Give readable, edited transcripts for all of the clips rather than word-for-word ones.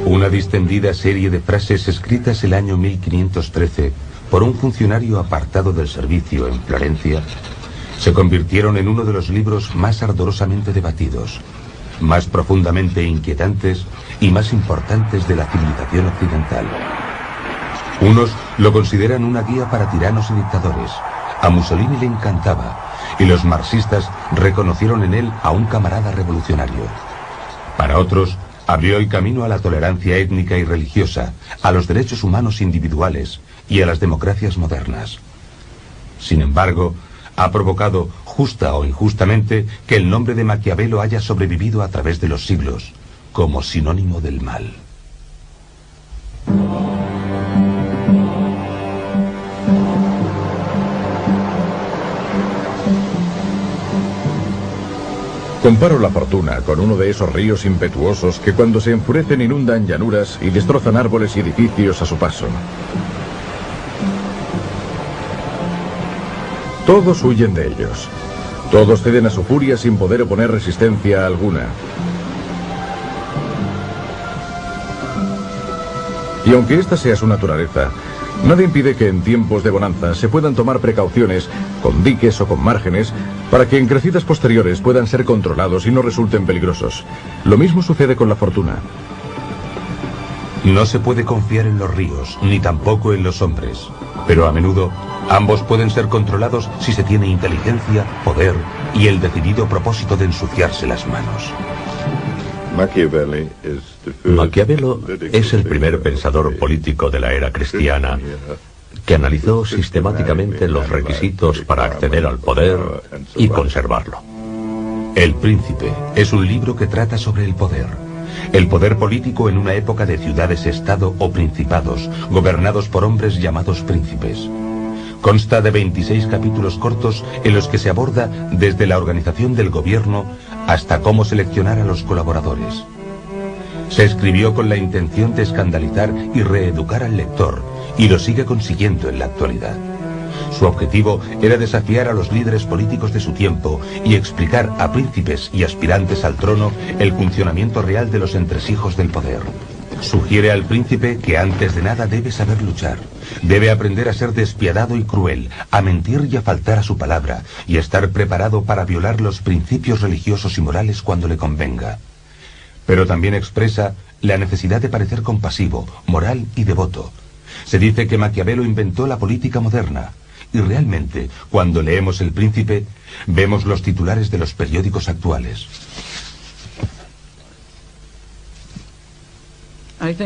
Una distendida serie de frases escritas el año 1513 por un funcionario apartado del servicio en Florencia se convirtieron en uno de los libros más ardorosamente debatidos, más profundamente inquietantes y más importantes de la civilización occidental. Unos lo consideran una guía para tiranos y dictadores. A Mussolini le encantaba, y los marxistas reconocieron en él a un camarada revolucionario. Para otros, abrió el camino a la tolerancia étnica y religiosa, a los derechos humanos individuales y a las democracias modernas. Sin embargo, ha provocado, justa o injustamente, que el nombre de Maquiavelo haya sobrevivido a través de los siglos, como sinónimo del mal. Comparo la fortuna con uno de esos ríos impetuosos que cuando se enfurecen inundan llanuras y destrozan árboles y edificios a su paso. Todos huyen de ellos. Todos ceden a su furia sin poder oponer resistencia alguna. Y aunque esta sea su naturaleza, nada impide que en tiempos de bonanza se puedan tomar precauciones, con diques o con márgenes, para que en crecidas posteriores puedan ser controlados y no resulten peligrosos. Lo mismo sucede con la fortuna. No se puede confiar en los ríos, ni tampoco en los hombres. Pero a menudo, ambos pueden ser controlados si se tiene inteligencia, poder y el decidido propósito de ensuciarse las manos. Maquiavelo es el primer pensador político de la era cristiana que analizó sistemáticamente los requisitos para acceder al poder y conservarlo. El Príncipe es un libro que trata sobre el poder político en una época de ciudades-estado o principados, gobernados por hombres llamados príncipes. Consta de 26 capítulos cortos en los que se aborda desde la organización del gobierno hasta cómo seleccionar a los colaboradores. Se escribió con la intención de escandalizar y reeducar al lector, y lo sigue consiguiendo en la actualidad. Su objetivo era desafiar a los líderes políticos de su tiempo y explicar a príncipes y aspirantes al trono el funcionamiento real de los entresijos del poder. Sugiere al príncipe que antes de nada debe saber luchar, debe aprender a ser despiadado y cruel, a mentir y a faltar a su palabra, y estar preparado para violar los principios religiosos y morales cuando le convenga. Pero también expresa la necesidad de parecer compasivo, moral y devoto. Se dice que Maquiavelo inventó la política moderna, y realmente, cuando leemos El Príncipe, vemos los titulares de los periódicos actuales.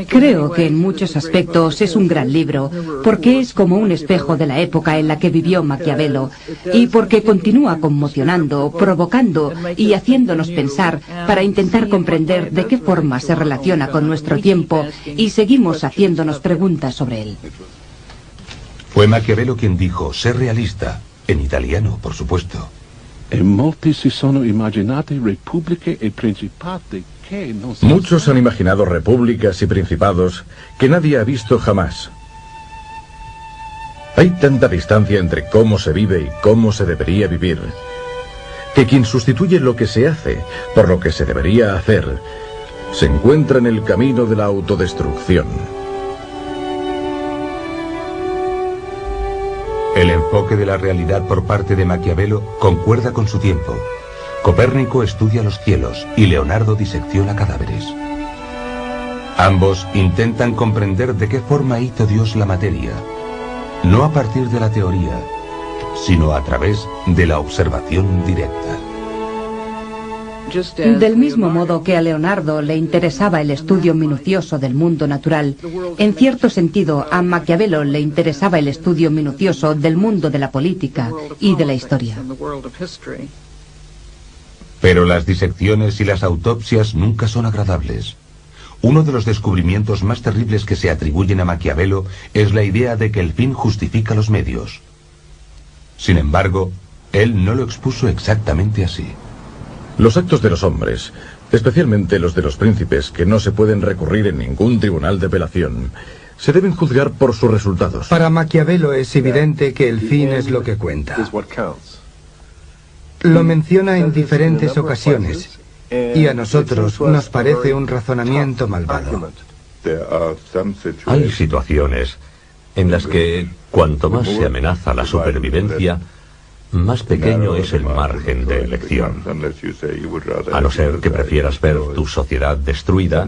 Creo que en muchos aspectos es un gran libro, porque es como un espejo de la época en la que vivió Maquiavelo, y porque continúa conmocionando, provocando y haciéndonos pensar para intentar comprender de qué forma se relaciona con nuestro tiempo, y seguimos haciéndonos preguntas sobre él. Fue Maquiavelo quien dijo, sé realista, en italiano, por supuesto. Muchos han imaginado repúblicas y principados que nadie ha visto jamás. Hay tanta distancia entre cómo se vive y cómo se debería vivir, que quien sustituye lo que se hace por lo que se debería hacer, se encuentra en el camino de la autodestrucción. El enfoque de la realidad por parte de Maquiavelo concuerda con su tiempo. Copérnico estudia los cielos y Leonardo disecciona cadáveres. Ambos intentan comprender de qué forma hizo Dios la materia, no a partir de la teoría, sino a través de la observación directa. Del mismo modo que a Leonardo le interesaba el estudio minucioso del mundo natural, en cierto sentido a Maquiavelo le interesaba el estudio minucioso del mundo de la política y de la historia. Pero las disecciones y las autopsias nunca son agradables. Uno de los descubrimientos más terribles que se atribuyen a Maquiavelo es la idea de que el fin justifica los medios. Sin embargo, él no lo expuso exactamente así. Los actos de los hombres, especialmente los de los príncipes, que no se pueden recurrir en ningún tribunal de apelación, se deben juzgar por sus resultados. Para Maquiavelo es evidente que el fin es lo que cuenta. Lo menciona en diferentes ocasiones, y a nosotros nos parece un razonamiento malvado. Hay situaciones en las que cuanto más se amenaza la supervivencia, más pequeño es el margen de elección. A no ser que prefieras ver tu sociedad destruida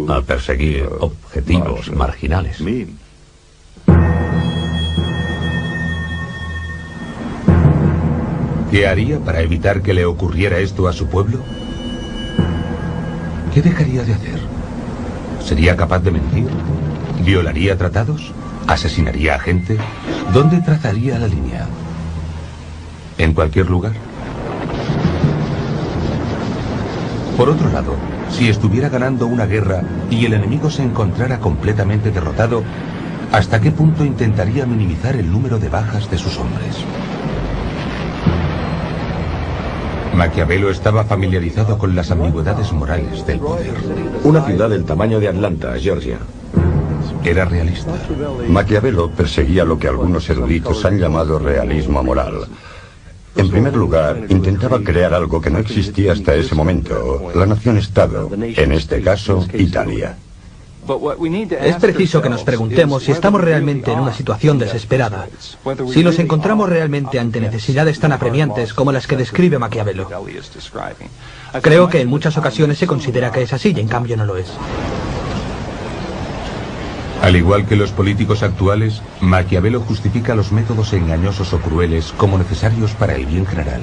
a perseguir objetivos marginales. ¿Qué haría para evitar que le ocurriera esto a su pueblo? ¿Qué dejaría de hacer? ¿Sería capaz de mentir? ¿Violaría tratados? ¿Asesinaría a gente? ¿Dónde trazaría la línea? ¿En cualquier lugar? Por otro lado, si estuviera ganando una guerra y el enemigo se encontrara completamente derrotado, ¿hasta qué punto intentaría minimizar el número de bajas de sus hombres? Maquiavelo estaba familiarizado con las ambigüedades morales del poder. Una ciudad del tamaño de Atlanta, Georgia. Era realista. Maquiavelo perseguía lo que algunos eruditos han llamado realismo moral. En primer lugar, intentaba crear algo que no existía hasta ese momento, la nación-estado, en este caso, Italia. Es preciso que nos preguntemos si estamos realmente en una situación desesperada, si nos encontramos realmente ante necesidades tan apremiantes como las que describe Maquiavelo. Creo que en muchas ocasiones se considera que es así y en cambio no lo es. Al igual que los políticos actuales, Maquiavelo justifica los métodos engañosos o crueles como necesarios para el bien general.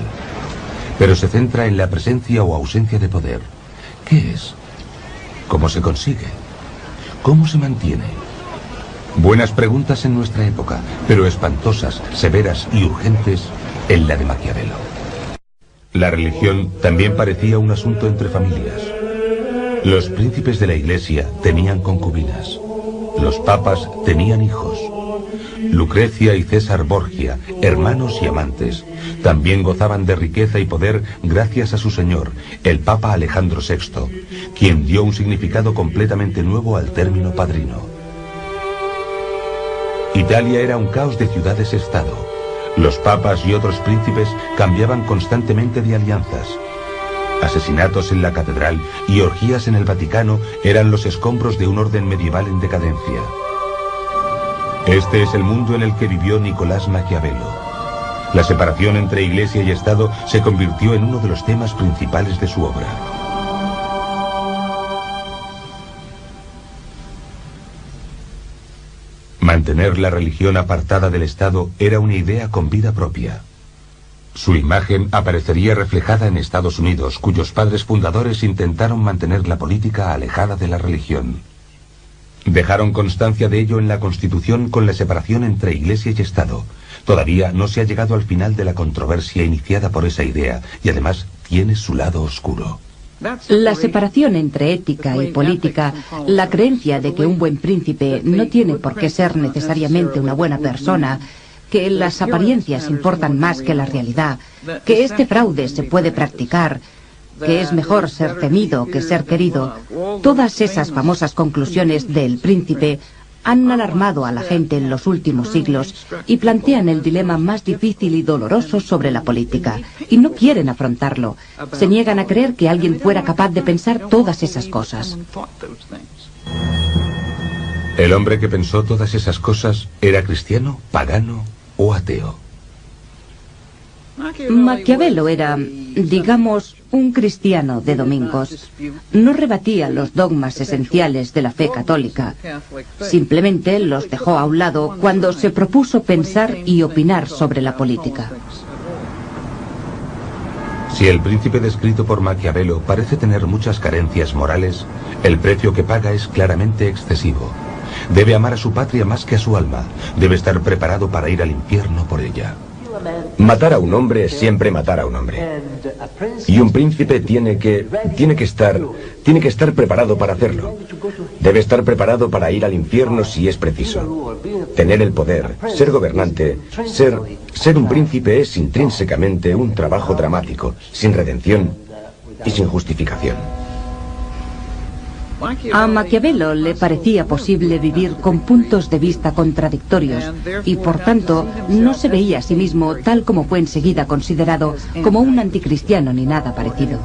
Pero se centra en la presencia o ausencia de poder. ¿Qué es? ¿Cómo se consigue? ¿Cómo se mantiene? Buenas preguntas en nuestra época, pero espantosas, severas y urgentes en la de Maquiavelo. La religión también parecía un asunto entre familias. Los príncipes de la Iglesia tenían concubinas. Los papas tenían hijos. Lucrecia y César Borgia, hermanos y amantes, también gozaban de riqueza y poder gracias a su señor, el Papa Alejandro VI, quien dio un significado completamente nuevo al término padrino. Italia era un caos de ciudades-estado. Los papas y otros príncipes cambiaban constantemente de alianzas. Asesinatos en la catedral y orgías en el Vaticano eran los escombros de un orden medieval en decadencia. Este es el mundo en el que vivió Nicolás Maquiavelo. La separación entre Iglesia y Estado se convirtió en uno de los temas principales de su obra. Mantener la religión apartada del Estado era una idea con vida propia. Su imagen aparecería reflejada en Estados Unidos, cuyos padres fundadores intentaron mantener la política alejada de la religión. Dejaron constancia de ello en la Constitución con la separación entre Iglesia y Estado. Todavía no se ha llegado al final de la controversia iniciada por esa idea, y además tiene su lado oscuro. La separación entre ética y política, la creencia de que un buen príncipe no tiene por qué ser necesariamente una buena persona, que las apariencias importan más que la realidad, que este fraude se puede practicar, que es mejor ser temido que ser querido. Todas esas famosas conclusiones del Príncipe han alarmado a la gente en los últimos siglos y plantean el dilema más difícil y doloroso sobre la política. Y no quieren afrontarlo. Se niegan a creer que alguien fuera capaz de pensar todas esas cosas. ¿El hombre que pensó todas esas cosas era cristiano, pagano o ateo? Maquiavelo era, digamos, un cristiano de domingos. No rebatía los dogmas esenciales de la fe católica. Simplemente los dejó a un lado cuando se propuso pensar y opinar sobre la política. Si el príncipe descrito por Maquiavelo parece tener muchas carencias morales, el precio que paga es claramente excesivo. Debe amar a su patria más que a su alma. Debe estar preparado para ir al infierno por ella. Matar a un hombre es siempre matar a un hombre. Y un príncipe tiene que estar preparado para hacerlo. Debe estar preparado para ir al infierno si es preciso. Tener el poder, ser gobernante, ser un príncipe es intrínsecamente un trabajo dramático, sin redención y sin justificación. A Maquiavelo le parecía posible vivir con puntos de vista contradictorios y, por tanto, no se veía a sí mismo tal como fue enseguida considerado como un anticristiano ni nada parecido.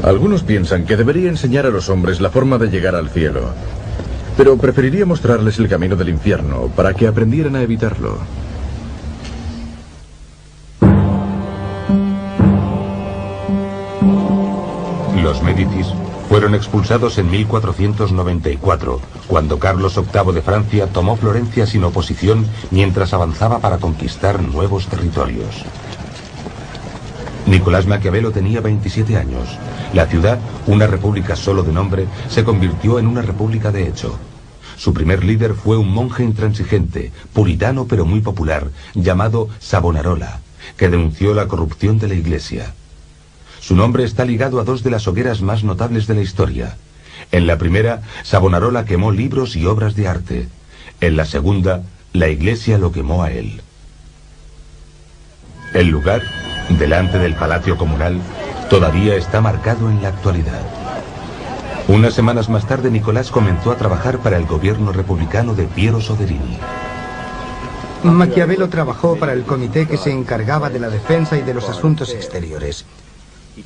Algunos piensan que debería enseñar a los hombres la forma de llegar al cielo, pero preferiría mostrarles el camino del infierno para que aprendieran a evitarlo. Los Médicis fueron expulsados en 1494, cuando Carlos VIII de Francia tomó Florencia sin oposición mientras avanzaba para conquistar nuevos territorios. Nicolás Maquiavelo tenía 27 años. La ciudad, una república solo de nombre, se convirtió en una república de hecho. Su primer líder fue un monje intransigente, puritano pero muy popular, llamado Savonarola, que denunció la corrupción de la Iglesia. Su nombre está ligado a dos de las hogueras más notables de la historia. En la primera, Savonarola quemó libros y obras de arte. En la segunda, la Iglesia lo quemó a él. El lugar, delante del Palacio Comunal, todavía está marcado en la actualidad. Unas semanas más tarde, Nicolás comenzó a trabajar para el gobierno republicano de Piero Soderini. Maquiavelo trabajó para el comité que se encargaba de la defensa y de los asuntos exteriores.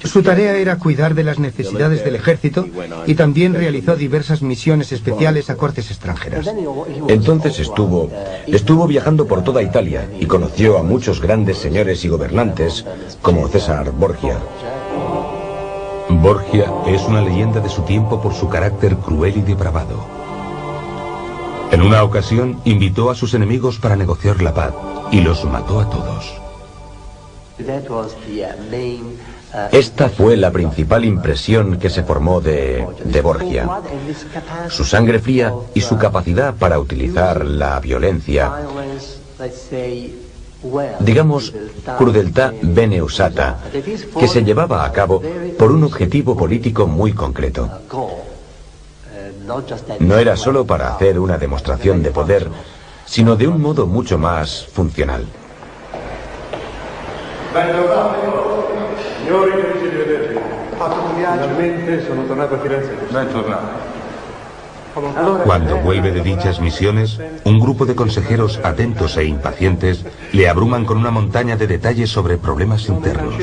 Su tarea era cuidar de las necesidades del ejército y también realizó diversas misiones especiales a cortes extranjeras. Entonces estuvo viajando por toda Italia y conoció a muchos grandes señores y gobernantes como César Borgia. Borgia es una leyenda de su tiempo por su carácter cruel y depravado. En una ocasión invitó a sus enemigos para negociar la paz y los mató a todos. Esta fue la principal impresión que se formó de Borgia. Su sangre fría y su capacidad para utilizar la violencia, digamos, crudeltà bene usata, que se llevaba a cabo por un objetivo político muy concreto. No era solo para hacer una demostración de poder, sino de un modo mucho más funcional. Cuando vuelve de dichas misiones, un grupo de consejeros atentos e impacientes le abruman con una montaña de detalles sobre problemas internos.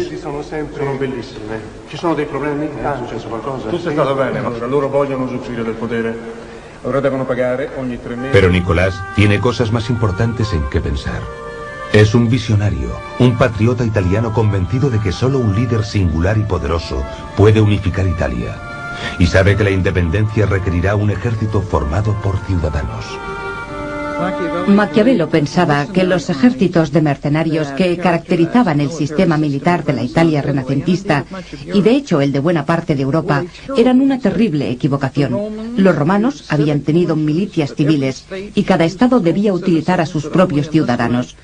Pero Nicolás tiene cosas más importantes en que pensar. Es un visionario, un patriota italiano convencido de que solo un líder singular y poderoso puede unificar Italia. Y sabe que la independencia requerirá un ejército formado por ciudadanos. Maquiavelo pensaba que los ejércitos de mercenarios que caracterizaban el sistema militar de la Italia renacentista, y de hecho el de buena parte de Europa, eran una terrible equivocación. Los romanos habían tenido milicias civiles y cada estado debía utilizar a sus propios ciudadanos.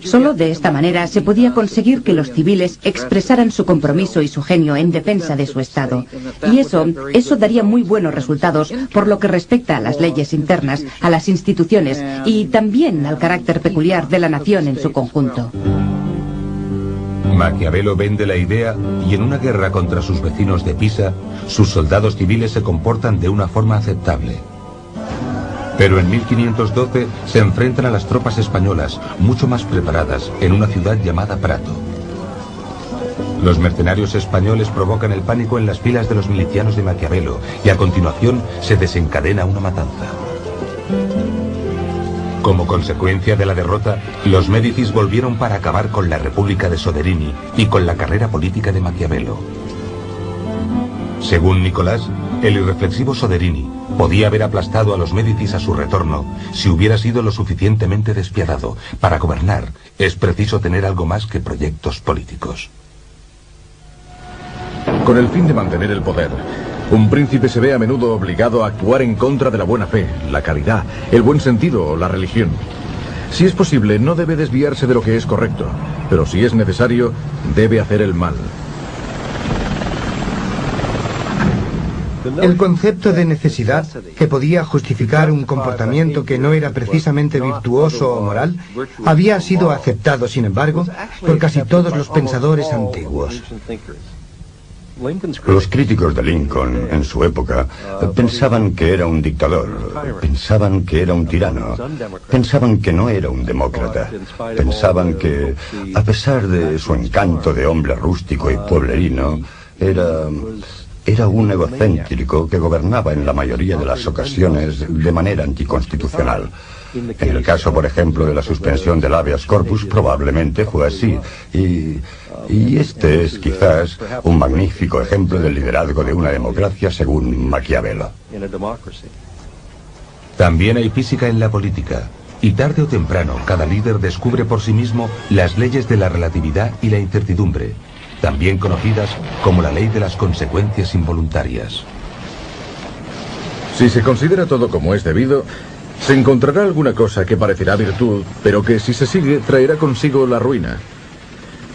Solo de esta manera se podía conseguir que los civiles expresaran su compromiso y su genio en defensa de su Estado. Y eso daría muy buenos resultados por lo que respecta a las leyes internas, a las instituciones y también al carácter peculiar de la nación en su conjunto. Maquiavelo vende la idea y en una guerra contra sus vecinos de Pisa, sus soldados civiles se comportan de una forma aceptable. Pero en 1512 se enfrentan a las tropas españolas, mucho más preparadas, en una ciudad llamada Prato. Los mercenarios españoles provocan el pánico en las filas de los milicianos de Maquiavelo y a continuación se desencadena una matanza. Como consecuencia de la derrota, los Médicis volvieron para acabar con la República de Soderini y con la carrera política de Maquiavelo. Según Nicolás, el irreflexivo Soderini podía haber aplastado a los Médicis a su retorno si hubiera sido lo suficientemente despiadado. Para gobernar es preciso tener algo más que proyectos políticos. Con el fin de mantener el poder, un príncipe se ve a menudo obligado a actuar en contra de la buena fe, la caridad, el buen sentido o la religión. Si es posible, no debe desviarse de lo que es correcto, pero si es necesario, debe hacer el mal. El concepto de necesidad, que podía justificar un comportamiento que no era precisamente virtuoso o moral, había sido aceptado, sin embargo, por casi todos los pensadores antiguos. Los críticos de Lincoln en su época pensaban que era un dictador, pensaban que era un tirano, pensaban que no era un demócrata, pensaban que, a pesar de su encanto de hombre rústico y pueblerino, Era un egocéntrico que gobernaba en la mayoría de las ocasiones de manera anticonstitucional. En el caso, por ejemplo, de la suspensión del habeas corpus, probablemente fue así. Y este es quizás un magnífico ejemplo del liderazgo de una democracia según Maquiavelo. También hay física en la política. Y tarde o temprano, cada líder descubre por sí mismo las leyes de la relatividad y la incertidumbre, también conocidas como la ley de las consecuencias involuntarias. Si se considera todo como es debido, se encontrará alguna cosa que parecerá virtud, pero que si se sigue traerá consigo la ruina.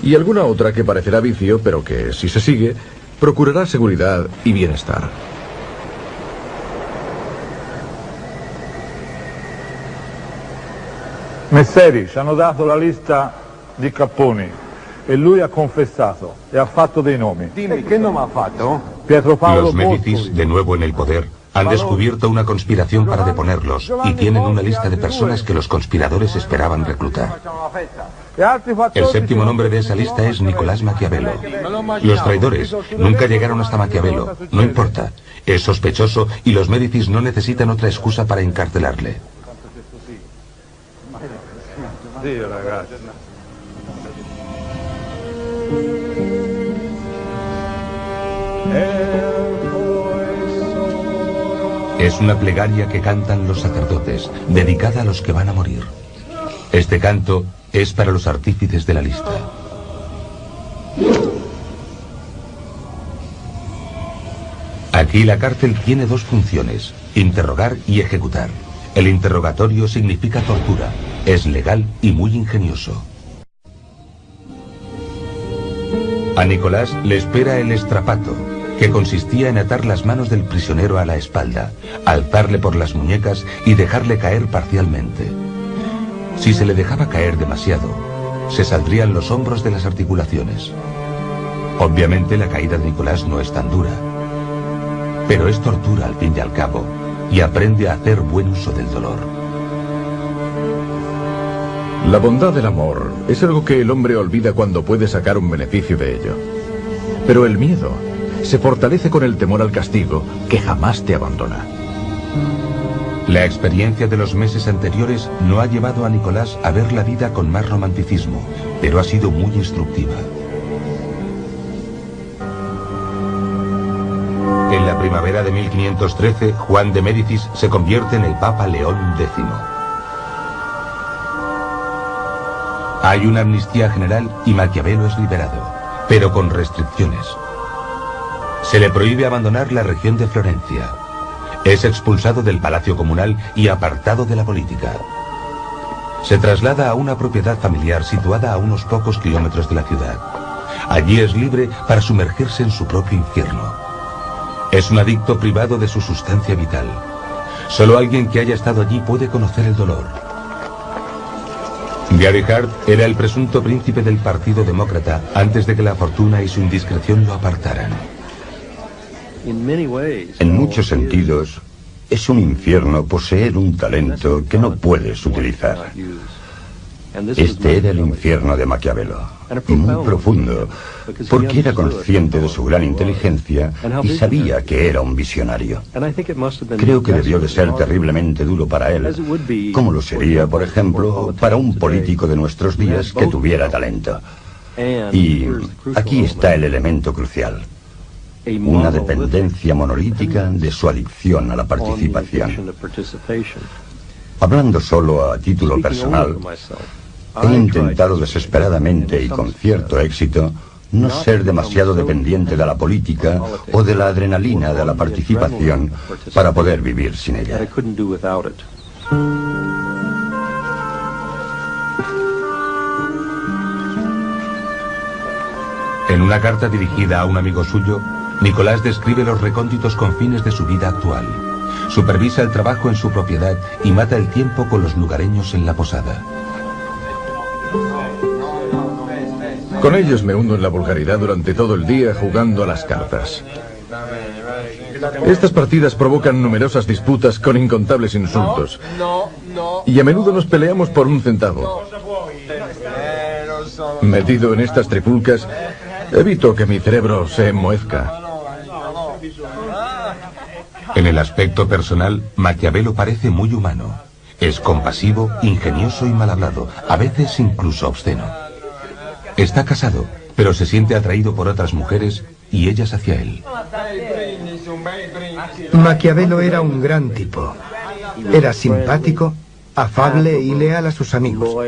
Y alguna otra que parecerá vicio, pero que si se sigue, procurará seguridad y bienestar. Messeri ci hanno dato la lista di capponi e lui ha confessato e ha fatto dei nomi. Dimmi, ¿qué nome ha fatto? Pietro Paolo Los Médicis, de nuevo en el poder, han descubierto una conspiración para deponerlos y tienen una lista de personas que los conspiradores esperaban reclutar. El séptimo nombre de esa lista es Nicolás Maquiavelo. Los traidores nunca llegaron hasta Maquiavelo, no importa. Es sospechoso y los Médicis no necesitan otra excusa para encarcelarle. Es una plegaria que cantan los sacerdotes, dedicada a los que van a morir. Este canto es para los artífices de la lista. Aquí la cárcel tiene dos funciones, interrogar y ejecutar. El interrogatorio significa tortura, es legal y muy ingenioso. A Nicolás le espera el estrapato, que consistía en atar las manos del prisionero a la espalda, alzarle por las muñecas y dejarle caer parcialmente. Si se le dejaba caer demasiado, se saldrían los hombros de las articulaciones. Obviamente la caída de Nicolás no es tan dura, pero es tortura al fin y al cabo, y aprende a hacer buen uso del dolor. La bondad del amor es algo que el hombre olvida cuando puede sacar un beneficio de ello. Pero el miedo se fortalece con el temor al castigo, que jamás te abandona. La experiencia de los meses anteriores no ha llevado a Nicolás a ver la vida con más romanticismo, pero ha sido muy instructiva. En la primavera de 1513, Juan de Médicis se convierte en el Papa León X. Hay una amnistía general y Maquiavelo es liberado, pero con restricciones. Se le prohíbe abandonar la región de Florencia. Es expulsado del palacio comunal y apartado de la política. Se traslada a una propiedad familiar situada a unos pocos kilómetros de la ciudad. Allí es libre para sumergirse en su propio infierno. Es un adicto privado de su sustancia vital. Solo alguien que haya estado allí puede conocer el dolor. Gary Hart era el presunto príncipe del Partido Demócrata antes de que la fortuna y su indiscreción lo apartaran. En muchos sentidos, es un infierno poseer un talento que no puedes utilizar. Este era el infierno de Maquiavelo, muy profundo, porque era consciente de su gran inteligencia y sabía que era un visionario. Creo que debió de ser terriblemente duro para él, como lo sería, por ejemplo, para un político de nuestros días que tuviera talento. Y aquí está el elemento crucial. Una dependencia monolítica de su adicción a la participación. Hablando solo a título personal, he intentado desesperadamente y con cierto éxito no ser demasiado dependiente de la política o de la adrenalina de la participación para poder vivir sin ella. En una carta dirigida a un amigo suyo, Nicolás describe los recónditos confines de su vida actual. Supervisa el trabajo en su propiedad y mata el tiempo con los lugareños en la posada. Con ellos me hundo en la vulgaridad durante todo el día jugando a las cartas. Estas partidas provocan numerosas disputas con incontables insultos. Y a menudo nos peleamos por un centavo. Metido en estas trifulcas, evito que mi cerebro se enmohezca. En el aspecto personal, Maquiavelo parece muy humano. Es compasivo, ingenioso y mal hablado, a veces incluso obsceno. Está casado, pero se siente atraído por otras mujeres y ellas hacia él. Maquiavelo era un gran tipo. Era simpático, afable y leal a sus amigos.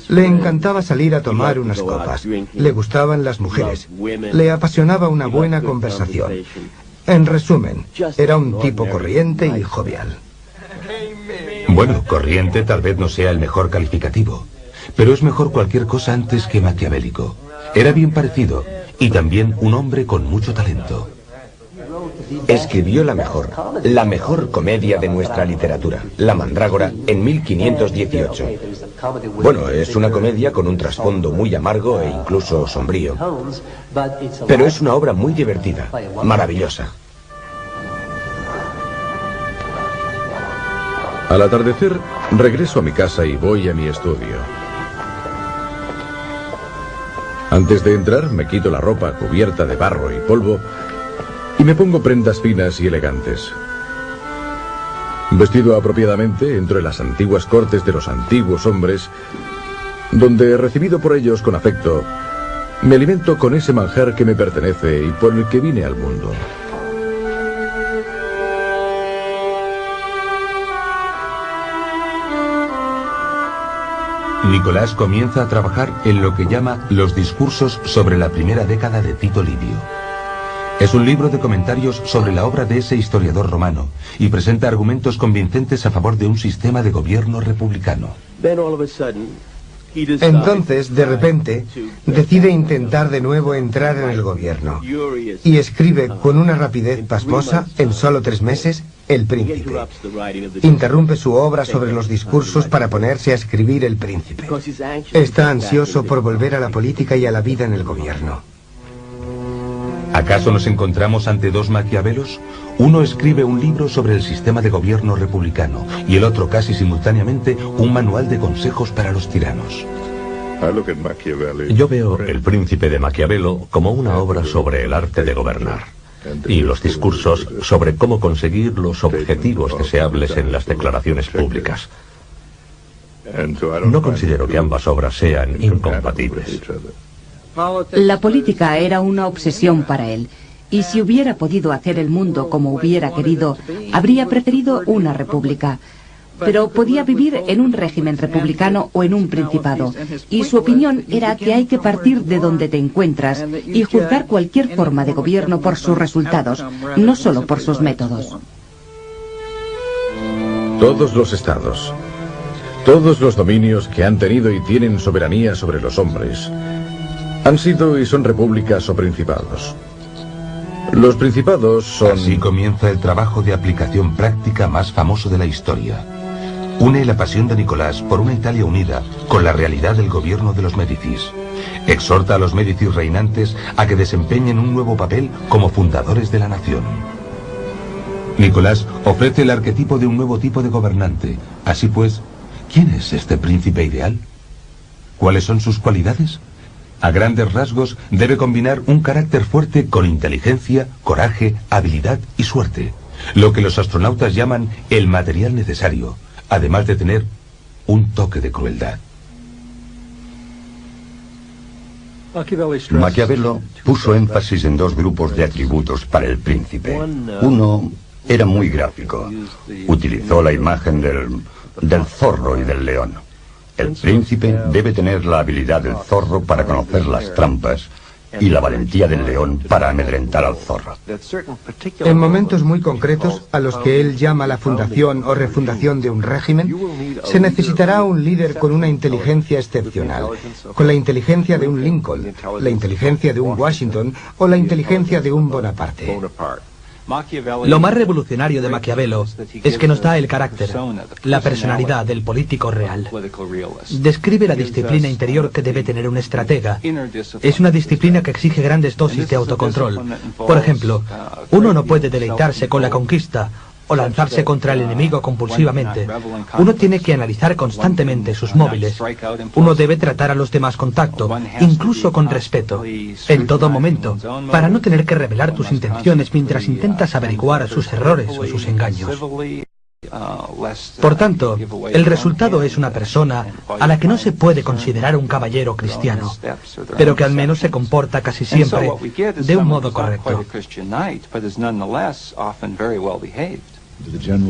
Le encantaba salir a tomar unas copas. Le gustaban las mujeres. Le apasionaba una buena conversación. En resumen, era un tipo corriente y jovial. Bueno, corriente tal vez no sea el mejor calificativo, pero es mejor cualquier cosa antes que maquiavélico. Era bien parecido y también un hombre con mucho talento. Escribió la mejor comedia de nuestra literatura, La Mandrágora, en 1518. Bueno, es una comedia con un trasfondo muy amargo e incluso sombrío, pero es una obra muy divertida, maravillosa. Al atardecer, regreso a mi casa y voy a mi estudio. Antes de entrar, me quito la ropa cubierta de barro y polvo y me pongo prendas finas y elegantes. Vestido apropiadamente, entro en las antiguas cortes de los antiguos hombres, donde, recibido por ellos con afecto, me alimento con ese manjar que me pertenece y por el que vine al mundo. Nicolás comienza a trabajar en lo que llama los discursos sobre la primera década de Tito Livio. Es un libro de comentarios sobre la obra de ese historiador romano y presenta argumentos convincentes a favor de un sistema de gobierno republicano. Entonces, de repente, decide intentar de nuevo entrar en el gobierno y escribe con una rapidez pasmosa, en solo 3 meses, El Príncipe. Interrumpe su obra sobre los discursos para ponerse a escribir El Príncipe. Está ansioso por volver a la política y a la vida en el gobierno. ¿Acaso nos encontramos ante dos Maquiavelos? Uno escribe un libro sobre el sistema de gobierno republicano y el otro, casi simultáneamente, un manual de consejos para los tiranos. Yo veo El Príncipe de Maquiavelo como una obra sobre el arte de gobernar y los discursos sobre cómo conseguir los objetivos deseables en las declaraciones públicas. No considero que ambas obras sean incompatibles. La política era una obsesión para él, y si hubiera podido hacer el mundo como hubiera querido, habría preferido una república. Pero podía vivir en un régimen republicano o en un principado, y su opinión era que hay que partir de donde te encuentras y juzgar cualquier forma de gobierno por sus resultados, no solo por sus métodos. Todos los estados, todos los dominios que han tenido y tienen soberanía sobre los hombres, han sido y son repúblicas o principados. Los principados son... Así comienza el trabajo de aplicación práctica más famoso de la historia. Une la pasión de Nicolás por una Italia unida con la realidad del gobierno de los Médicis. Exhorta a los Médicis reinantes a que desempeñen un nuevo papel como fundadores de la nación. Nicolás ofrece el arquetipo de un nuevo tipo de gobernante. Así pues, ¿quién es este príncipe ideal? ¿Cuáles son sus cualidades? A grandes rasgos, debe combinar un carácter fuerte con inteligencia, coraje, habilidad y suerte. Lo que los astronautas llaman el material necesario, además de tener un toque de crueldad. Maquiavelo puso énfasis en 2 grupos de atributos para el príncipe. Uno era muy gráfico. Utilizó la imagen del zorro y del león. El príncipe debe tener la habilidad del zorro para conocer las trampas y la valentía del león para amedrentar al zorro. En momentos muy concretos, a los que él llama la fundación o refundación de un régimen, se necesitará un líder con una inteligencia excepcional, con la inteligencia de un Lincoln, la inteligencia de un Washington o la inteligencia de un Bonaparte. Lo más revolucionario de Maquiavelo es que nos da el carácter, la personalidad del político real. Describe la disciplina interior que debe tener un estratega. Es una disciplina que exige grandes dosis de autocontrol. Por ejemplo, uno no puede deleitarse con la conquista o lanzarse contra el enemigo compulsivamente. Uno tiene que analizar constantemente sus móviles. Uno debe tratar a los demás con tacto, incluso con respeto, en todo momento, para no tener que revelar tus intenciones mientras intentas averiguar sus errores o sus engaños. Por tanto, el resultado es una persona a la que no se puede considerar un caballero cristiano, pero que al menos se comporta casi siempre de un modo correcto.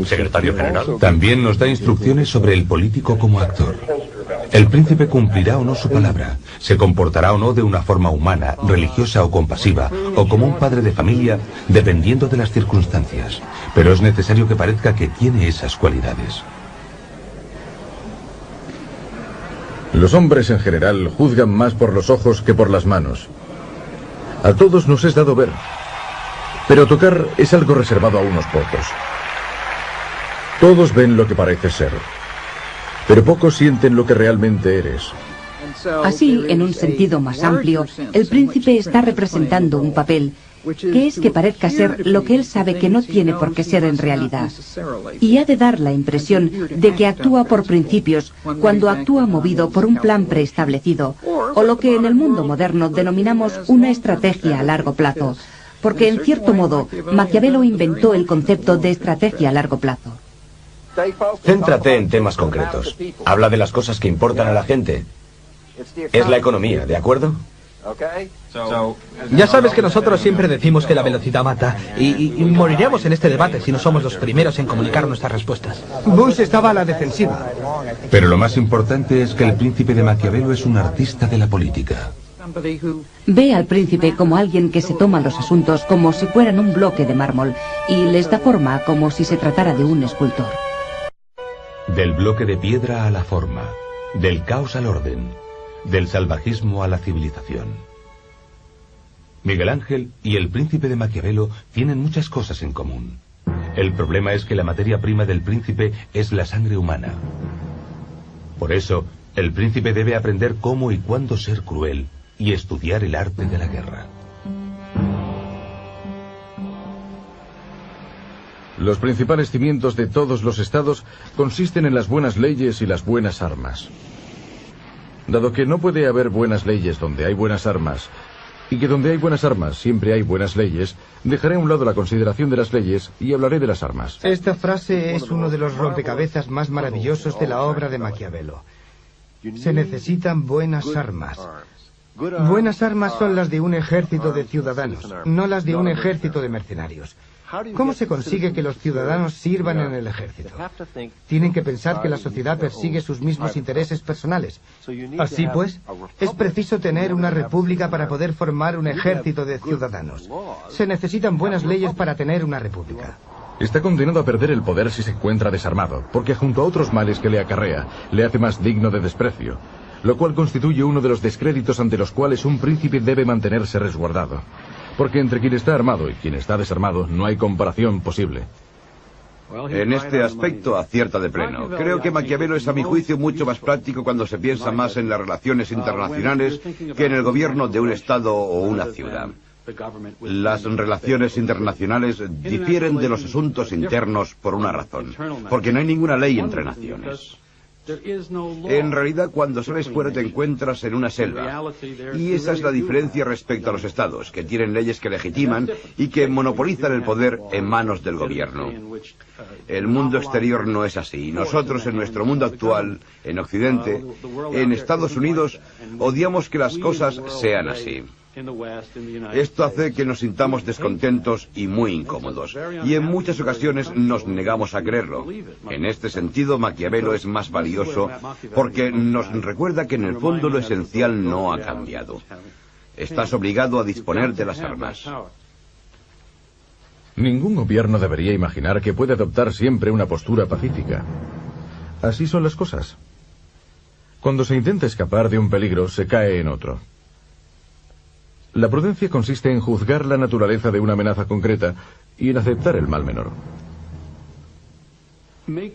Secretario General. También nos da instrucciones sobre el político como actor. El príncipe cumplirá o no su palabra, se comportará o no de una forma humana, religiosa o compasiva, o como un padre de familia, dependiendo de las circunstancias. Pero es necesario que parezca que tiene esas cualidades. Los hombres en general juzgan más por los ojos que por las manos. A todos nos es dado ver, pero tocar es algo reservado a unos pocos. Todos ven lo que pareces ser, pero pocos sienten lo que realmente eres. Así, en un sentido más amplio, el príncipe está representando un papel, que es que parezca ser lo que él sabe que no tiene por qué ser en realidad. Y ha de dar la impresión de que actúa por principios cuando actúa movido por un plan preestablecido, o lo que en el mundo moderno denominamos una estrategia a largo plazo, porque en cierto modo Maquiavelo inventó el concepto de estrategia a largo plazo. Céntrate en temas concretos. Habla de las cosas que importan a la gente. Es la economía, ¿de acuerdo? Ya sabes que nosotros siempre decimos que la velocidad mata, y moriremos en este debate si no somos los primeros en comunicar nuestras respuestas. Bush estaba a la defensiva. Pero lo más importante es que el príncipe de Maquiavelo es un artista de la política. Ve al príncipe como alguien que se toma los asuntos como si fueran un bloque de mármol y les da forma como si se tratara de un escultor. Del bloque de piedra a la forma, del caos al orden, del salvajismo a la civilización. Miguel Ángel y el príncipe de Maquiavelo tienen muchas cosas en común. El problema es que la materia prima del príncipe es la sangre humana. Por eso, el príncipe debe aprender cómo y cuándo ser cruel y estudiar el arte de la guerra. Los principales cimientos de todos los estados consisten en las buenas leyes y las buenas armas. Dado que no puede haber buenas leyes donde hay buenas armas, y que donde hay buenas armas siempre hay buenas leyes, dejaré a un lado la consideración de las leyes y hablaré de las armas. Esta frase es uno de los rompecabezas más maravillosos de la obra de Maquiavelo. Se necesitan buenas armas. Buenas armas son las de un ejército de ciudadanos, no las de un ejército de mercenarios. ¿Cómo se consigue que los ciudadanos sirvan en el ejército? Tienen que pensar que la sociedad persigue sus mismos intereses personales. Así pues, es preciso tener una república para poder formar un ejército de ciudadanos. Se necesitan buenas leyes para tener una república. Está condenado a perder el poder si se encuentra desarmado, porque junto a otros males que le acarrea, le hace más digno de desprecio, lo cual constituye uno de los descréditos ante los cuales un príncipe debe mantenerse resguardado. Porque entre quien está armado y quien está desarmado no hay comparación posible. En este aspecto acierta de pleno. Creo que Maquiavelo es a mi juicio mucho más práctico cuando se piensa más en las relaciones internacionales que en el gobierno de un estado o una ciudad. Las relaciones internacionales difieren de los asuntos internos por una razón, porque no hay ninguna ley entre naciones. En realidad, cuando sales fuera te encuentras en una selva. Y esa es la diferencia respecto a los estados, que tienen leyes que legitiman y que monopolizan el poder en manos del gobierno. El mundo exterior no es así. Nosotros, en nuestro mundo actual, en Occidente, en Estados Unidos, odiamos que las cosas sean así. Esto hace que nos sintamos descontentos y muy incómodos, y en muchas ocasiones nos negamos a creerlo. En este sentido, Maquiavelo es más valioso porque nos recuerda que en el fondo lo esencial no ha cambiado. Estás obligado a disponer de las armas. Ningún gobierno debería imaginar que puede adoptar siempre una postura pacífica. Así son las cosas. Cuando se intenta escapar de un peligro, se cae en otro. La prudencia consiste en juzgar la naturaleza de una amenaza concreta y en aceptar el mal menor.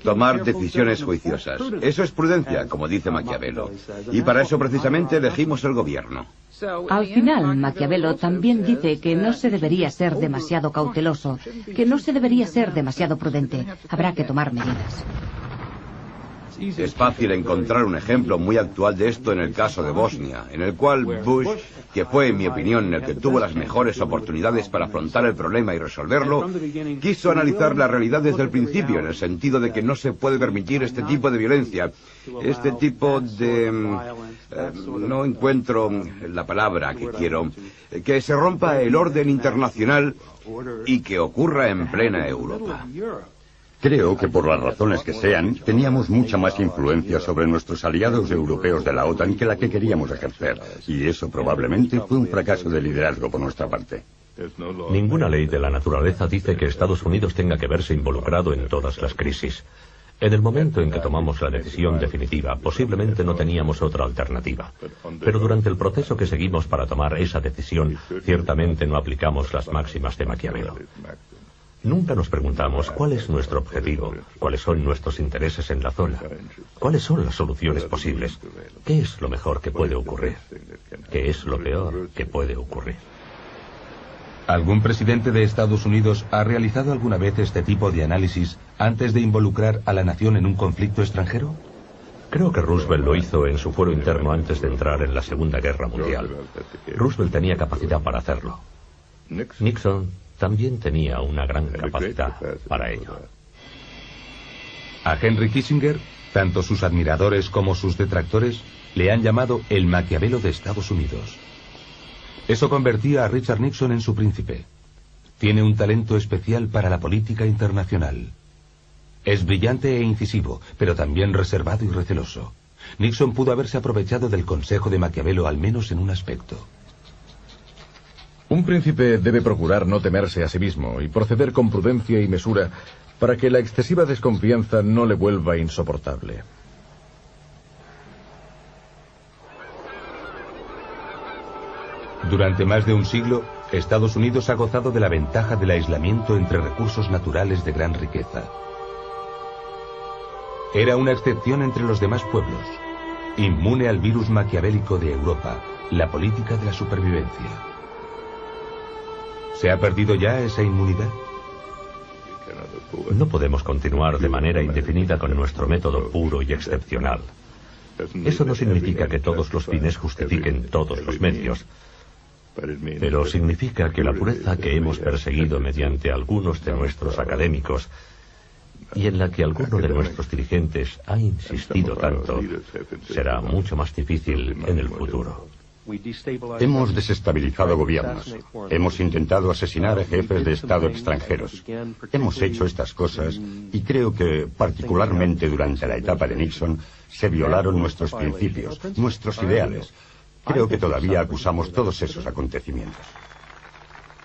Tomar decisiones juiciosas. Eso es prudencia, como dice Maquiavelo. Y para eso precisamente elegimos el gobierno. Al final, Maquiavelo también dice que no se debería ser demasiado cauteloso, que no se debería ser demasiado prudente. Habrá que tomar medidas. Es fácil encontrar un ejemplo muy actual de esto en el caso de Bosnia, en el cual Bush, que fue, en mi opinión, el que tuvo las mejores oportunidades para afrontar el problema y resolverlo, quiso analizar la realidad desde el principio, en el sentido de que no se puede permitir este tipo de violencia, este tipo de... no encuentro la palabra que quiero, que se rompa el orden internacional y que ocurra en plena Europa. Creo que por las razones que sean, teníamos mucha más influencia sobre nuestros aliados europeos de la OTAN que la que queríamos ejercer, y eso probablemente fue un fracaso de liderazgo por nuestra parte. Ninguna ley de la naturaleza dice que Estados Unidos tenga que verse involucrado en todas las crisis. En el momento en que tomamos la decisión definitiva, posiblemente no teníamos otra alternativa. Pero durante el proceso que seguimos para tomar esa decisión, ciertamente no aplicamos las máximas de Maquiavelo. Nunca nos preguntamos cuál es nuestro objetivo, cuáles son nuestros intereses en la zona, cuáles son las soluciones posibles, qué es lo mejor que puede ocurrir, qué es lo peor que puede ocurrir. ¿Algún presidente de Estados Unidos ha realizado alguna vez este tipo de análisis antes de involucrar a la nación en un conflicto extranjero? Creo que Roosevelt lo hizo en su fuero interno antes de entrar en la Segunda Guerra Mundial. Roosevelt tenía capacidad para hacerlo. Nixon también tenía una gran capacidad para ello. A Henry Kissinger, tanto sus admiradores como sus detractores le han llamado el Maquiavelo de Estados Unidos. Eso convertía a Richard Nixon en su príncipe. Tiene un talento especial para la política internacional. Es brillante e incisivo, pero también reservado y receloso. Nixon pudo haberse aprovechado del consejo de Maquiavelo al menos en un aspecto. Un príncipe debe procurar no temerse a sí mismo y proceder con prudencia y mesura para que la excesiva desconfianza no le vuelva insoportable. Durante más de un siglo, Estados Unidos ha gozado de la ventaja del aislamiento entre recursos naturales de gran riqueza. Era una excepción entre los demás pueblos, inmune al virus maquiavélico de Europa, la política de la supervivencia. ¿Se ha perdido ya esa inmunidad? No podemos continuar de manera indefinida con nuestro método puro y excepcional. Eso no significa que todos los fines justifiquen todos los medios, pero significa que la pureza que hemos perseguido mediante algunos de nuestros académicos y en la que alguno de nuestros dirigentes ha insistido tanto, será mucho más difícil en el futuro. Hemos desestabilizado gobiernos. Hemos intentado asesinar a jefes de Estado extranjeros. Hemos hecho estas cosas y creo que, particularmente durante la etapa de Nixon, se violaron nuestros principios, nuestros ideales. Creo que todavía acusamos todos esos acontecimientos.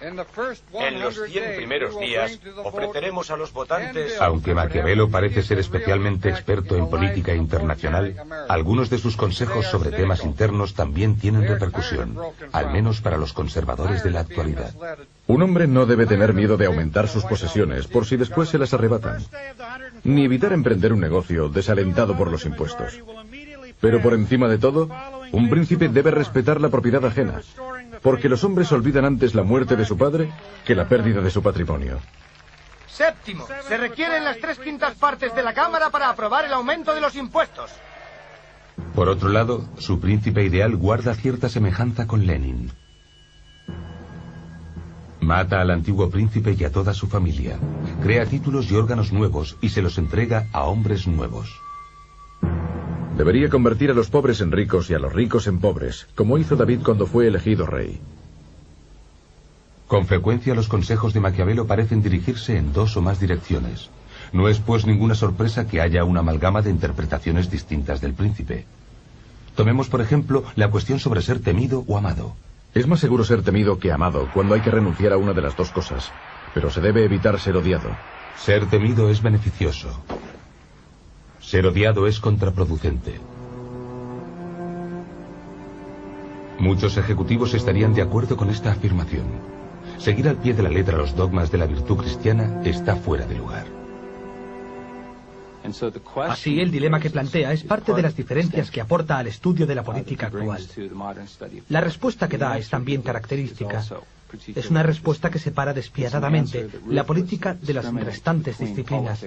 En los 100 primeros días ofreceremos a los votantes... Aunque Maquiavelo parece ser especialmente experto en política internacional, algunos de sus consejos sobre temas internos también tienen repercusión, al menos para los conservadores de la actualidad. Un hombre no debe tener miedo de aumentar sus posesiones por si después se las arrebatan, ni evitar emprender un negocio desalentado por los impuestos. Pero por encima de todo, un príncipe debe respetar la propiedad ajena, porque los hombres olvidan antes la muerte de su padre que la pérdida de su patrimonio. Séptimo, se requieren las 3/5 partes de la Cámara para aprobar el aumento de los impuestos. Por otro lado, su príncipe ideal guarda cierta semejanza con Lenin. Mata al antiguo príncipe y a toda su familia. Crea títulos y órganos nuevos y se los entrega a hombres nuevos. Debería convertir a los pobres en ricos y a los ricos en pobres, como hizo David cuando fue elegido rey. Con frecuencia los consejos de Maquiavelo parecen dirigirse en 2 o más direcciones. No es pues ninguna sorpresa que haya una amalgama de interpretaciones distintas del príncipe. Tomemos por ejemplo la cuestión sobre ser temido o amado. Es más seguro ser temido que amado cuando hay que renunciar a una de las dos cosas, pero se debe evitar ser odiado. Ser temido es beneficioso. Ser odiado es contraproducente. Muchos ejecutivos estarían de acuerdo con esta afirmación. Seguir al pie de la letra los dogmas de la virtud cristiana está fuera de lugar. Así, el dilema que plantea es parte de las diferencias que aporta al estudio de la política actual. La respuesta que da es también característica. Es una respuesta que separa despiadadamente la política de las restantes disciplinas.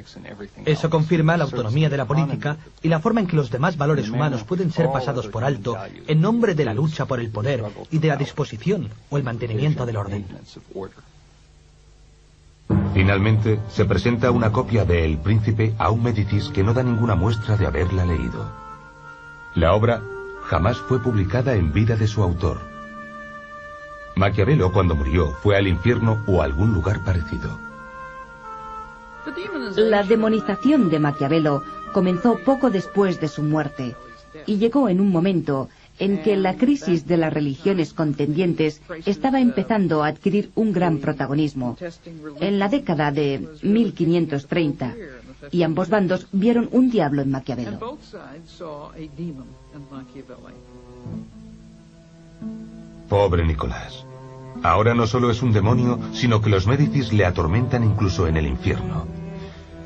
Eso confirma la autonomía de la política y la forma en que los demás valores humanos pueden ser pasados por alto en nombre de la lucha por el poder y de la disposición o el mantenimiento del orden. Finalmente, se presenta una copia de El Príncipe a un Médicis que no da ninguna muestra de haberla leído. La obra jamás fue publicada en vida de su autor. Maquiavelo, cuando murió, fue al infierno o a algún lugar parecido. La demonización de Maquiavelo comenzó poco después de su muerte y llegó en un momento en que la crisis de las religiones contendientes estaba empezando a adquirir un gran protagonismo, en la década de 1530, y ambos bandos vieron un diablo en Maquiavelo. Pobre Nicolás. Ahora no solo es un demonio, sino que los Médicis le atormentan incluso en el infierno.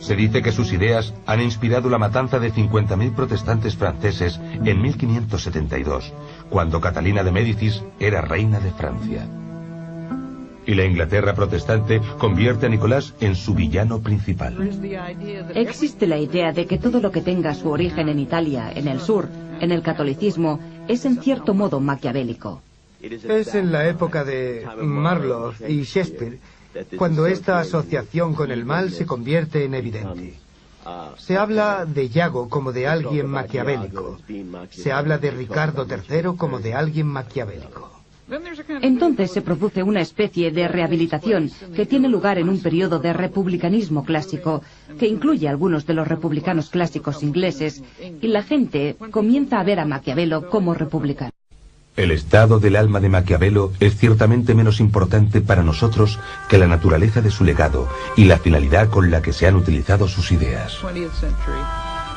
Se dice que sus ideas han inspirado la matanza de 50.000 protestantes franceses en 1572, cuando Catalina de Médicis era reina de Francia. Y la Inglaterra protestante convierte a Nicolás en su villano principal. Existe la idea de que todo lo que tenga su origen en Italia, en el sur, en el catolicismo, es en cierto modo maquiavélico. Es en la época de Marlowe y Shakespeare cuando esta asociación con el mal se convierte en evidente. Se habla de Iago como de alguien maquiavélico. Se habla de Ricardo III como de alguien maquiavélico. Entonces se produce una especie de rehabilitación que tiene lugar en un periodo de republicanismo clásico, que incluye a algunos de los republicanos clásicos ingleses, y la gente comienza a ver a Maquiavelo como republicano. El estado del alma de Maquiavelo es ciertamente menos importante para nosotros que la naturaleza de su legado y la finalidad con la que se han utilizado sus ideas.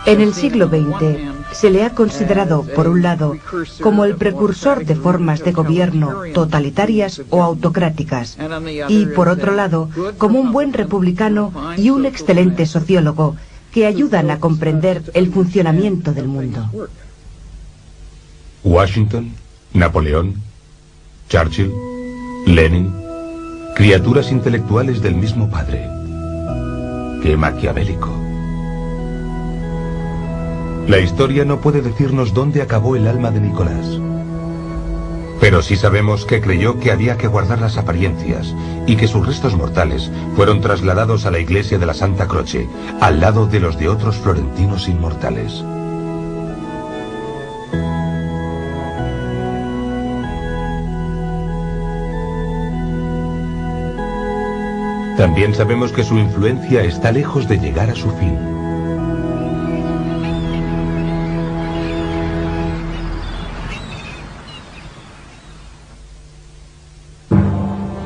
En el siglo XX se le ha considerado, por un lado, como el precursor de formas de gobierno totalitarias o autocráticas, y por otro lado, como un buen republicano y un excelente sociólogo que ayudan a comprender el funcionamiento del mundo. Washington, Napoleón, Churchill, Lenin, criaturas intelectuales del mismo padre. ¡Qué maquiavélico! La historia no puede decirnos dónde acabó el alma de Nicolás. Pero sí sabemos que creyó que había que guardar las apariencias y que sus restos mortales fueron trasladados a la iglesia de la Santa Croce, al lado de los de otros florentinos inmortales. También sabemos que su influencia está lejos de llegar a su fin.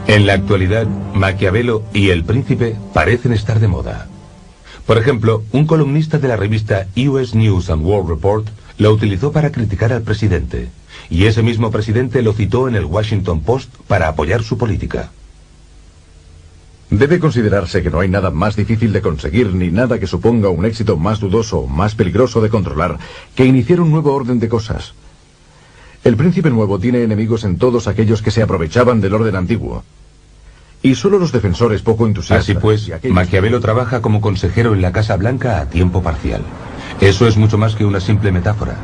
En la actualidad, Maquiavelo y El Príncipe parecen estar de moda. Por ejemplo, un columnista de la revista US News and World Report lo utilizó para criticar al presidente, y ese mismo presidente lo citó en el Washington Post para apoyar su política. Debe considerarse que no hay nada más difícil de conseguir ni nada que suponga un éxito más dudoso o más peligroso de controlar que iniciar un nuevo orden de cosas. El príncipe nuevo tiene enemigos en todos aquellos que se aprovechaban del orden antiguo. Y solo los defensores poco entusiastas. Así pues, Maquiavelo trabaja como consejero en la Casa Blanca a tiempo parcial. Eso es mucho más que una simple metáfora.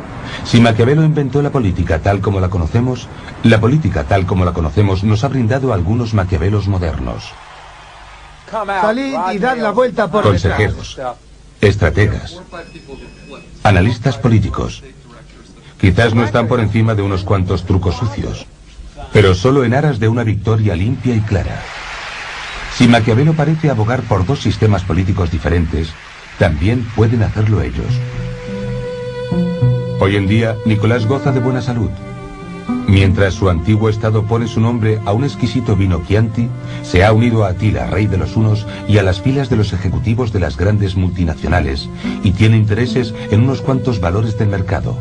Si Maquiavelo inventó la política tal como la conocemos, la política tal como la conocemos nos ha brindado algunos Maquiavelos modernos. Salid y dad la vuelta por Consejeros, estrategas, analistas políticos. Quizás no están por encima de unos cuantos trucos sucios, pero solo en aras de una victoria limpia y clara. Si Maquiavelo parece abogar por dos sistemas políticos diferentes, también pueden hacerlo ellos. Hoy en día, Nicolás goza de buena salud. Mientras su antiguo estado pone su nombre a un exquisito vino Chianti, se ha unido a Atila, rey de los hunos, y a las filas de los ejecutivos de las grandes multinacionales, y tiene intereses en unos cuantos valores del mercado.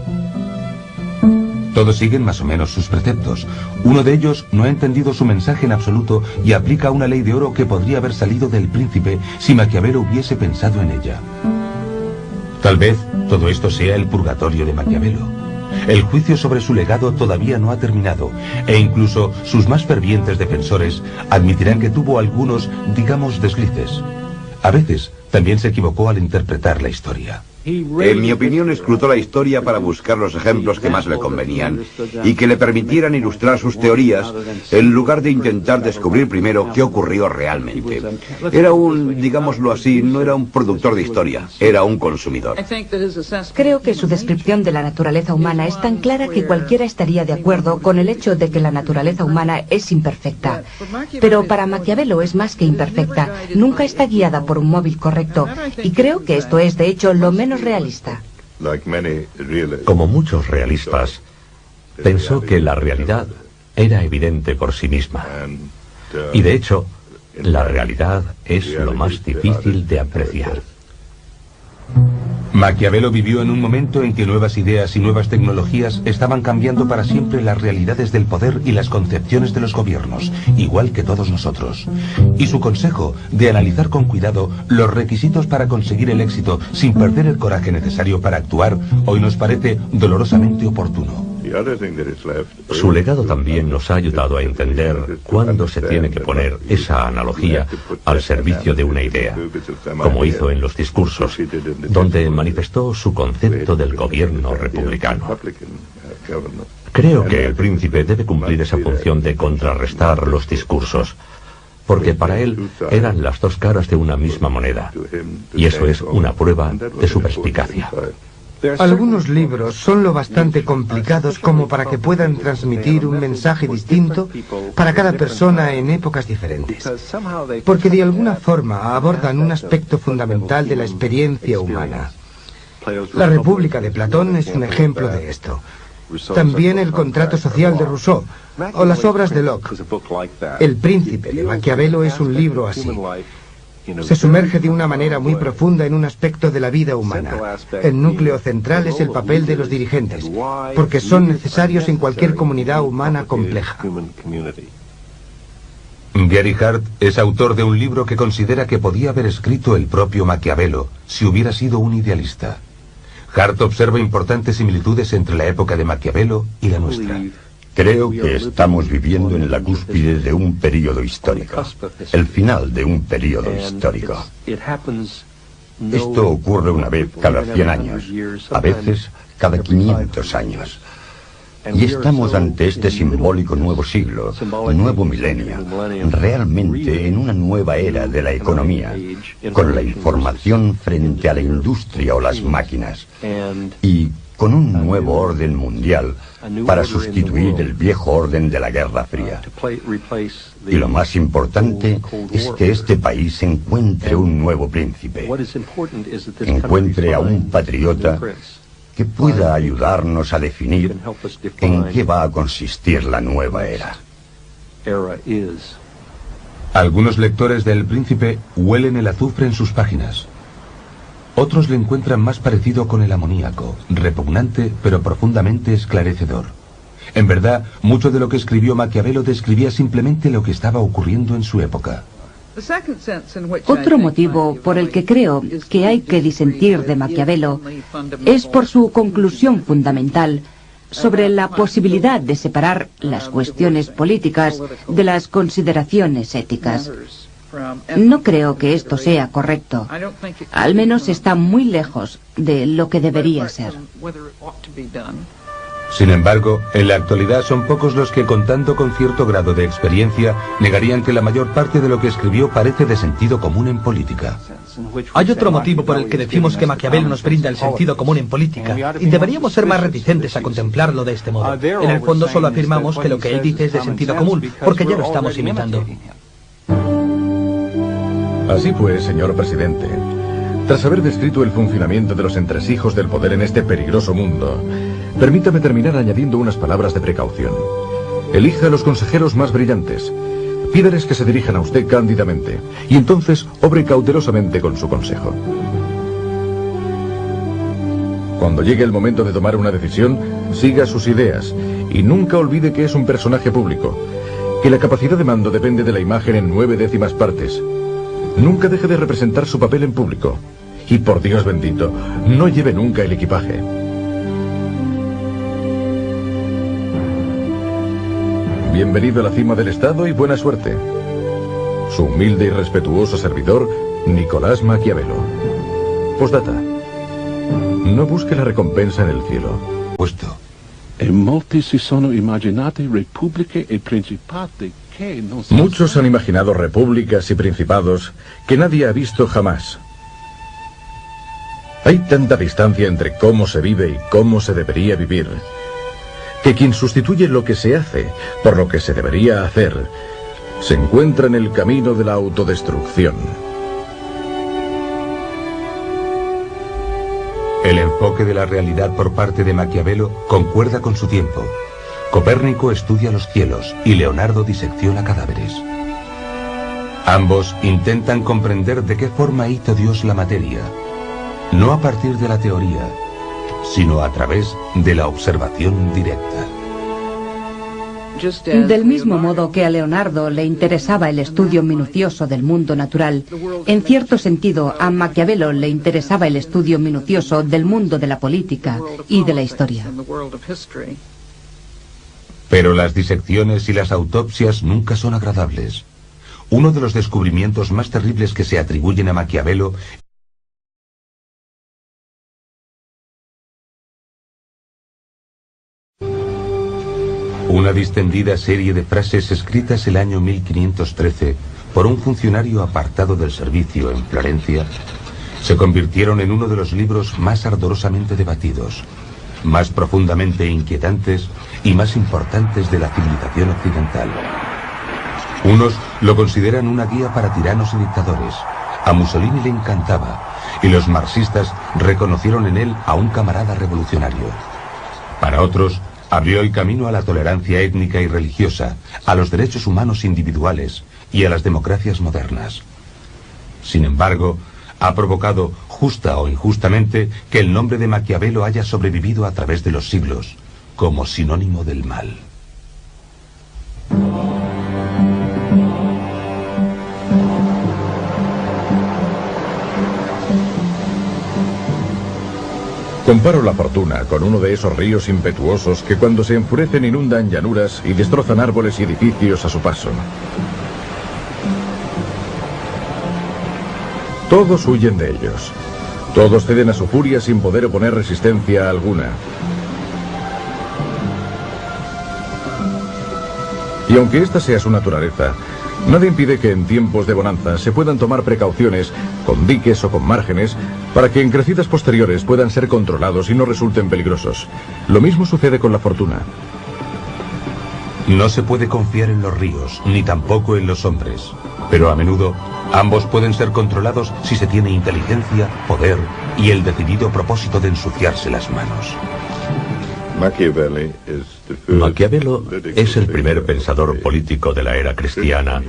Todos siguen más o menos sus preceptos. Uno de ellos no ha entendido su mensaje en absoluto y aplica una ley de oro que podría haber salido del príncipe si Maquiavelo hubiese pensado en ella. Tal vez todo esto sea el purgatorio de Maquiavelo. El juicio sobre su legado todavía no ha terminado, e incluso sus más fervientes defensores admitirán que tuvo algunos, digamos, deslices. A veces también se equivocó al interpretar la historia. En mi opinión, escrutó la historia para buscar los ejemplos que más le convenían y que le permitieran ilustrar sus teorías en lugar de intentar descubrir primero qué ocurrió realmente. Era digámoslo así, no era un productor de historia, era un consumidor. Creo que su descripción de la naturaleza humana es tan clara que cualquiera estaría de acuerdo con el hecho de que la naturaleza humana es imperfecta. Pero para Maquiavelo es más que imperfecta, nunca está guiada por un móvil correcto, y creo que esto es, de hecho, lo menos realista. Como muchos realistas, pensó que la realidad era evidente por sí misma. Y de hecho, la realidad es lo más difícil de apreciar. Maquiavelo vivió en un momento en que nuevas ideas y nuevas tecnologías estaban cambiando para siempre las realidades del poder y las concepciones de los gobiernos, igual que todos nosotros. Y su consejo de analizar con cuidado los requisitos para conseguir el éxito sin perder el coraje necesario para actuar, hoy nos parece dolorosamente oportuno. Su legado también nos ha ayudado a entender cuándo se tiene que poner esa analogía al servicio de una idea, como hizo en los discursos, donde manifestó su concepto del gobierno republicano. Creo que el príncipe debe cumplir esa función de contrarrestar los discursos, porque para él eran las dos caras de una misma moneda, y eso es una prueba de su perspicacia. Algunos libros son lo bastante complicados como para que puedan transmitir un mensaje distinto para cada persona en épocas diferentes, porque de alguna forma abordan un aspecto fundamental de la experiencia humana. La República de Platón es un ejemplo de esto. También el Contrato Social de Rousseau o las obras de Locke. El Príncipe de Maquiavelo es un libro así. Se sumerge de una manera muy profunda en un aspecto de la vida humana. El núcleo central es el papel de los dirigentes, porque son necesarios en cualquier comunidad humana compleja. Gary Hart es autor de un libro que considera que podía haber escrito el propio Maquiavelo si hubiera sido un idealista. Hart observa importantes similitudes entre la época de Maquiavelo y la nuestra. Creo que estamos viviendo en la cúspide de un período histórico, el final de un período histórico. Esto ocurre una vez cada 100 años, a veces cada 500 años. Y estamos ante este simbólico nuevo siglo, nuevo milenio, realmente en una nueva era de la economía, con la información frente a la industria o las máquinas, y con un nuevo orden mundial para sustituir el viejo orden de la Guerra Fría. Y lo más importante es que este país encuentre un nuevo príncipe, encuentre a un patriota que pueda ayudarnos a definir en qué va a consistir la nueva era. Algunos lectores de El Príncipe huelen el azufre en sus páginas. Otros le encuentran más parecido con el amoníaco, repugnante pero profundamente esclarecedor. En verdad, mucho de lo que escribió Maquiavelo describía simplemente lo que estaba ocurriendo en su época. Otro motivo por el que creo que hay que disentir de Maquiavelo es por su conclusión fundamental sobre la posibilidad de separar las cuestiones políticas de las consideraciones éticas. No creo que esto sea correcto. Al menos está muy lejos de lo que debería ser. Sin embargo, en la actualidad son pocos los que, contando con cierto grado de experiencia, negarían que la mayor parte de lo que escribió parece de sentido común en política. Hay otro motivo por el que decimos que Maquiavelo nos brinda el sentido común en política, y deberíamos ser más reticentes a contemplarlo de este modo. En el fondo solo afirmamos que lo que él dice es de sentido común, porque ya lo estamos imitando. Así pues, señor presidente, tras haber descrito el funcionamiento de los entresijos del poder en este peligroso mundo, permítame terminar añadiendo unas palabras de precaución. Elija a los consejeros más brillantes. Pídales que se dirijan a usted cándidamente, y entonces obre cautelosamente con su consejo. Cuando llegue el momento de tomar una decisión, siga sus ideas, y nunca olvide que es un personaje público, que la capacidad de mando depende de la imagen en 9/10 partes. Nunca deje de representar su papel en público, Y por Dios bendito, no lleve nunca el equipaje. Bienvenido a la cima del Estado y buena suerte. Su humilde y respetuoso servidor, Nicolás Maquiavelo. Postdata. No busque la recompensa en el cielo. Puesto. Muchos han imaginado repúblicas y principados que nadie ha visto jamás. Hay tanta distancia entre cómo se vive y cómo se debería vivir, que quien sustituye lo que se hace por lo que se debería hacer, se encuentra en el camino de la autodestrucción. El enfoque de la realidad por parte de Maquiavelo concuerda con su tiempo. Copérnico estudia los cielos y Leonardo disecciona cadáveres. Ambos intentan comprender de qué forma hizo Dios la materia, no a partir de la teoría, sino a través de la observación directa. Del mismo modo que a Leonardo le interesaba el estudio minucioso del mundo natural, en cierto sentido a Maquiavelo le interesaba el estudio minucioso del mundo de la política y de la historia. Pero las disecciones y las autopsias nunca son agradables. Uno de los descubrimientos más terribles que se atribuyen a Maquiavelo una distendida serie de frases escritas el año 1513 por un funcionario apartado del servicio en Florencia, se convirtieron en uno de los libros más ardorosamente debatidos, más profundamente inquietantes y más importantes de la civilización occidental. Unos lo consideran una guía para tiranos y dictadores. A Mussolini le encantaba, y los marxistas reconocieron en él a un camarada revolucionario. Para otros, abrió el camino a la tolerancia étnica y religiosa, a los derechos humanos individuales y a las democracias modernas. Sin embargo, ha provocado, justa o injustamente, que el nombre de Maquiavelo haya sobrevivido a través de los siglos, como sinónimo del mal. Comparo la fortuna con uno de esos ríos impetuosos que cuando se enfurecen inundan llanuras y destrozan árboles y edificios a su paso. Todos huyen de ellos. Todos ceden a su furia sin poder oponer resistencia alguna. Y aunque esta sea su naturaleza, nada impide que en tiempos de bonanza se puedan tomar precauciones con diques o con márgenes para que en crecidas posteriores puedan ser controlados y no resulten peligrosos. Lo mismo sucede con la fortuna. No se puede confiar en los ríos, ni tampoco en los hombres. Pero a menudo, ambos pueden ser controlados si se tiene inteligencia, poder y el decidido propósito de ensuciarse las manos. Maquiavelo es el primer pensador político de la era cristiana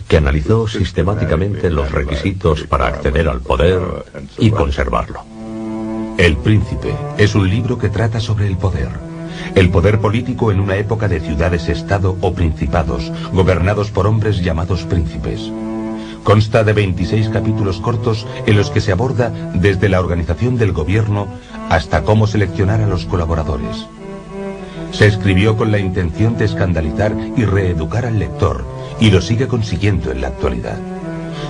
que analizó sistemáticamente los requisitos para acceder al poder y conservarlo. El Príncipe es un libro que trata sobre el poder político en una época de ciudades-estado o principados, gobernados por hombres llamados príncipes. Consta de 26 capítulos cortos en los que se aborda desde la organización del gobierno hasta cómo seleccionar a los colaboradores. Se escribió con la intención de escandalizar y reeducar al lector, y lo sigue consiguiendo en la actualidad.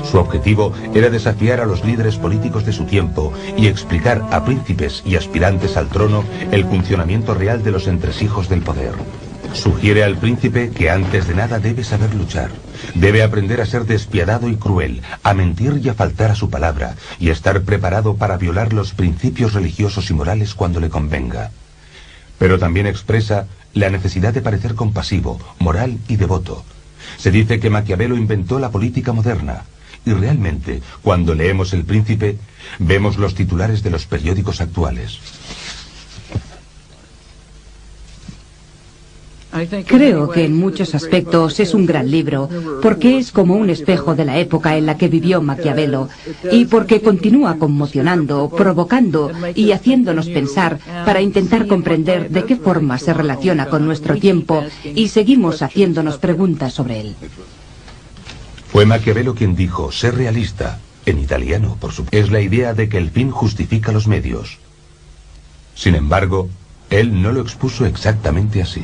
Su objetivo era desafiar a los líderes políticos de su tiempo y explicar a príncipes y aspirantes al trono el funcionamiento real de los entresijos del poder. Sugiere al príncipe que antes de nada debe saber luchar. Debe aprender a ser despiadado y cruel, a mentir y a faltar a su palabra, y estar preparado para violar los principios religiosos y morales cuando le convenga. Pero también expresa la necesidad de parecer compasivo, moral y devoto. Se dice que Maquiavelo inventó la política moderna, y realmente, cuando leemos El Príncipe, vemos los titulares de los periódicos actuales. Creo que en muchos aspectos es un gran libro, porque es como un espejo de la época en la que vivió Maquiavelo, y porque continúa conmocionando, provocando y haciéndonos pensar para intentar comprender de qué forma se relaciona con nuestro tiempo, y seguimos haciéndonos preguntas sobre él. Fue Maquiavelo quien dijo: sé realista, En italiano, por supuesto. Es la idea de que el fin justifica los medios. Sin embargo, él no lo expuso exactamente así.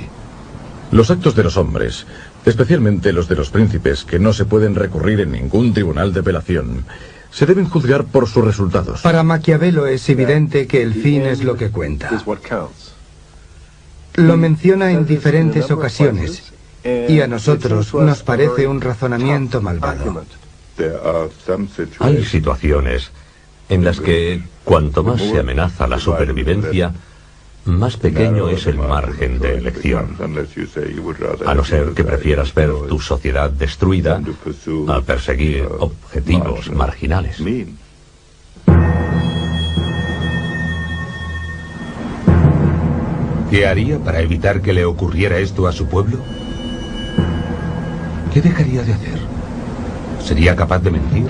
Los actos de los hombres, especialmente los de los príncipes, que no se pueden recurrir en ningún tribunal de apelación, se deben juzgar por sus resultados. Para Maquiavelo es evidente que el fin es lo que cuenta. Lo menciona en diferentes ocasiones, y a nosotros nos parece un razonamiento malvado. Hay situaciones en las que cuanto más se amenaza la supervivencia, más pequeño es el margen de elección. A no ser que prefieras ver tu sociedad destruida a perseguir objetivos marginales. ¿Qué haría para evitar que le ocurriera esto a su pueblo? ¿Qué dejaría de hacer? ¿Sería capaz de mentir?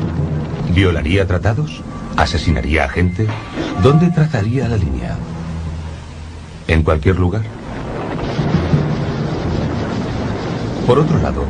¿Violaría tratados? ¿Asesinaría a gente? ¿Dónde trazaría la línea? ¿En cualquier lugar? Por otro lado,